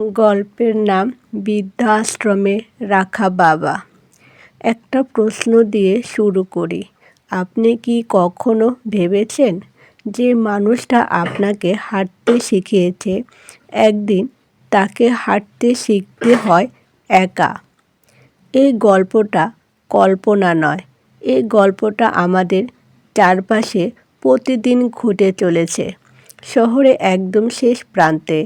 গল্পের নাম বৃদ্ধাশ্রমে রাখা বাবা। একটা প্রশ্ন দিয়ে শুরু করি। আপনি কি কখনো ভেবেছেন যে মানুষটা আপনাকে হাঁটতে শিখিয়েছে, একদিন তাকে হাঁটতে শিখতে হয় একা? এই গল্পটা কল্পনা নয়, এই গল্পটা আমাদের চারপাশে প্রতিদিন ঘটে চলেছে। শহরে একদম শেষ প্রান্তে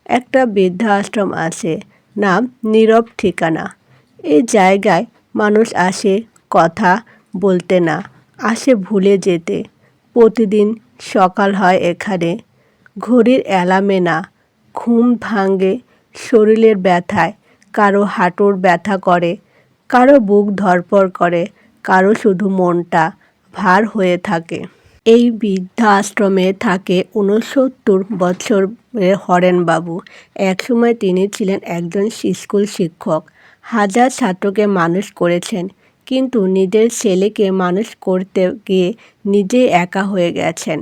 একটা বৃদ্ধাশ্রম আছে, নাম নীরব ঠিকানা। এই জায়গায় মানুষ আসে কথা বলতে না, আসে ভুলে যেতে। প্রতিদিন সকাল হয় এখানে, ঘড়ির অ্যালার্মে না, ঘুম ভাঙে শরীরের ব্যথায়। কারো হাঁটুর ব্যথা করে, কারো বুক ধড়ফড় করে, কারো শুধু মনটা ভার হয়ে থাকে। এই বৃদ্ধাশ্রমে থাকে ৬৯ বছরের হরেনবাবু। একসময় তিনি ছিলেন একজন স্কুল শিক্ষক। হাজার ছাত্রকে মানুষ করেছেন, কিন্তু নিজের ছেলেকে মানুষ করতে গিয়ে নিজেই একা হয়ে গেছেন।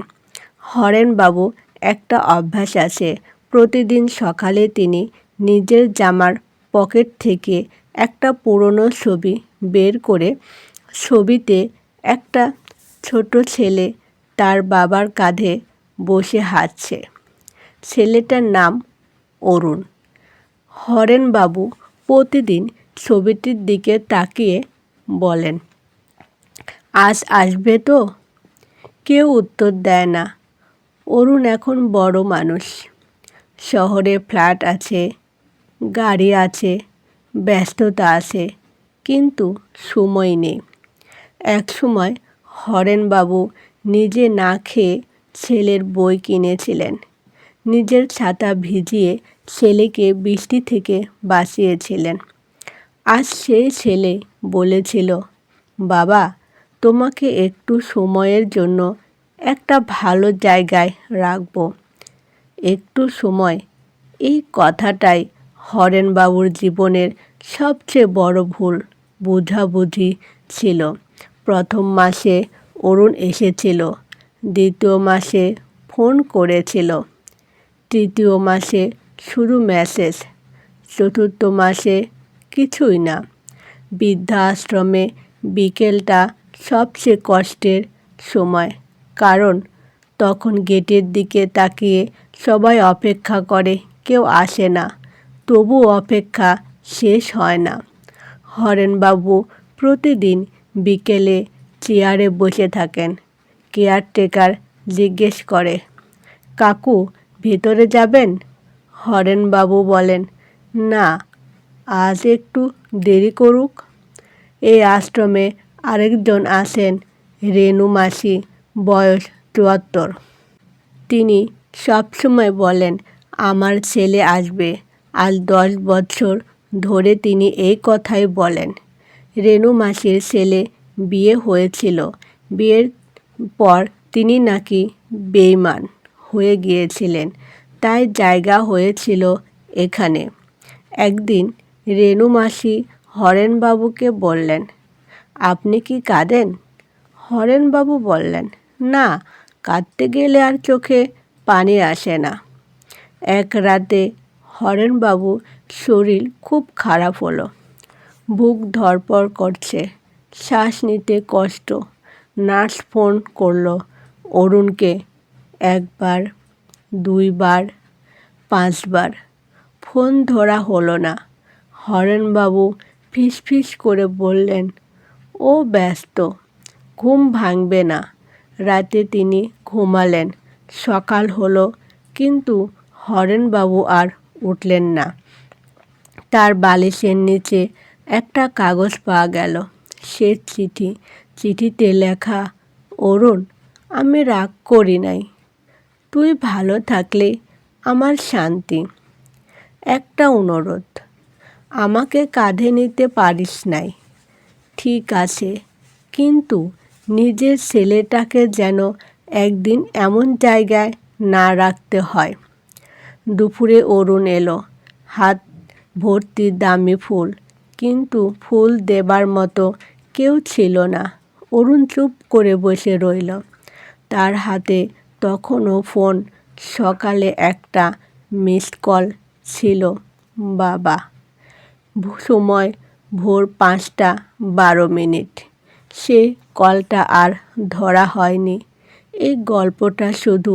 হরেনবাবু একটা অভ্যাস আছে, প্রতিদিন সকালে তিনি নিজের জামার পকেট থেকে একটা পুরনো ছবি বের করে, ছবিতে একটা ছোট ছেলে তার বাবার কাঁধে বসে হাঁটছে। ছেলেটার নাম অরুণ। হরেনবাবু প্রতিদিন ছবিটির দিকে তাকিয়ে বলেন, আজ আসবে তো? কেউ উত্তর দেয় না। অরুণ এখন বড় মানুষ, শহরে ফ্ল্যাট আছে, গাড়ি আছে, ব্যস্ততা আছে, কিন্তু সময় নেই। একসময় হরেনবাবু নিজে না খেয়ে ছেলের বই কিনেছিলেন, নিজের ছাতা ভিজিয়ে ছেলেকে বৃষ্টি থেকে বাঁচিয়েছিলেন। আজ সেই ছেলে বলেছিল, বাবা, তোমাকে একটু সময়ের জন্য একটা ভালো জায়গায় রাখবো। একটু সময়, এই কথাটাই হরেনবাবুর জীবনের সবচেয়ে বড় ভুল বোঝাবুঝি ছিল। প্রথম মাসে অরুণ এসেছিল, দ্বিতীয় মাসে ফোন করেছিল, তৃতীয় মাসে শুধু মেসেজ, চতুর্থ মাসে কিছুই না। বৃদ্ধাশ্রমে বিকেলটা সবচেয়ে কষ্টের সময়, কারণ তখন গেটের দিকে তাকিয়ে সবাই অপেক্ষা করে, কেউ আসে না, তবু অপেক্ষা শেষ হয় না। হরেনবাবু প্রতিদিন বিকেলে চেয়ারে বসে থাকেন। কেয়ারটেকার জিজ্ঞেস করে, কাকু ভেতরে যাবেন? হরেনবাবু বলেন, না, আজ একটু দেরি করুক। এই আশ্রমে আরেকজন আছেন, রেণু মাসি, বয়স ৭৪। তিনি সবসময় বলেন, আমার ছেলে আসবে। আজ ১০ বছর ধরে তিনি এই কথাই বলেন। রেণু মাসির ছেলে বিয়ে হয়েছিল, বিয়ের পর তিনি নাকি বেঈমান হয়ে গিয়েছিলেন, তাই জায়গা হয়েছিল এখানে। একদিন রেণু মাসি হরেনবাবুকে বললেন, আপনি কি কাঁদেন? হরেনবাবু বললেন, না, কাঁদতে গেলে আর চোখে পানি আসে না। এক রাতে হরেনবাবুর শরীর খুব খারাপ হলো, বুক ধড়ফড় করছে, শ্বাস নিতে কষ্ট। নার্স ফোন করলো অরুণকে, ১ বার, ২ বার, ৫ বার। ফোন ধরা হলো না। হরেনবাবু ফিসফিস করে বললেন, ও ব্যস্ত, ঘুম ভাঙবে না। রাতে তিনি ঘুমালেন। সকাল হলো, কিন্তু হরেনবাবু আর উঠলেন না। তার বালিশের নিচে একটা কাগজ পাওয়া গেল, সে চিঠি। চিঠিতে লেখা, অরুণ, আমি রাগ করি নাই, তুই ভালো থাকলে আমার শান্তি। একটা অনুরোধ, আমাকে কাঁধে নিতে পারিস নাই, ঠিক আছে, কিন্তু নিজের ছেলেটাকে যেন একদিন এমন জায়গায় না রাখতে হয়। দুপুরে অরুণ এলো, হাত ভর্তি দামি ফুল, কিন্তু ফুল দেবার মতো কেউ ছিল না। অরুণ চুপ করে বসে রইল। তার হাতে তখনও ফোন। সকালে একটা মিসড কল ছিল, বাবা। সময় ভোর ৫টা ১২ মিনিট। সে কলটা আর ধরা হয়নি। এই গল্পটা শুধু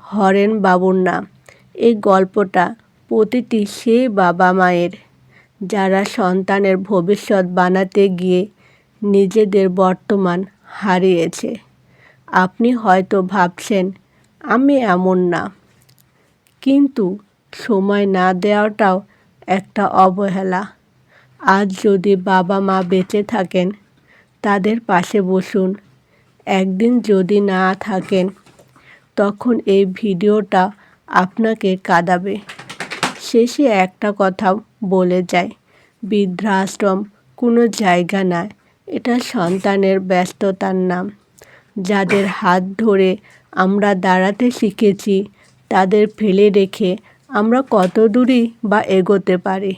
হরেন বাবুর না, এই গল্পটা প্রতিটি সেই বাবা মায়ের যারা সন্তানের ভবিষ্যৎ বানাতে গিয়ে নিজেদের বর্তমান হারিয়েছে। আপনি হয়তো ভাবছেন আমি এমন না, কিন্তু সময় না দেওয়াটাও একটা অবহেলা। আজ যদি বাবা মা বেঁচে থাকেন তাদের পাশে বসুন। একদিন যদি না থাকেন তখন এই ভিডিওটা আপনাকে কাঁদাবে। শেষে একটা কথা বলে যায়, বৃদ্ধাশ্রম কোনো জায়গা নয়, এটা সন্তানের ব্যস্ততার নাম। যাদের হাত ধরে আমরা দাঁড়াতে শিখেছি তাদের ফেলে রেখে আমরা কত দূরই বা এগোতে পারি।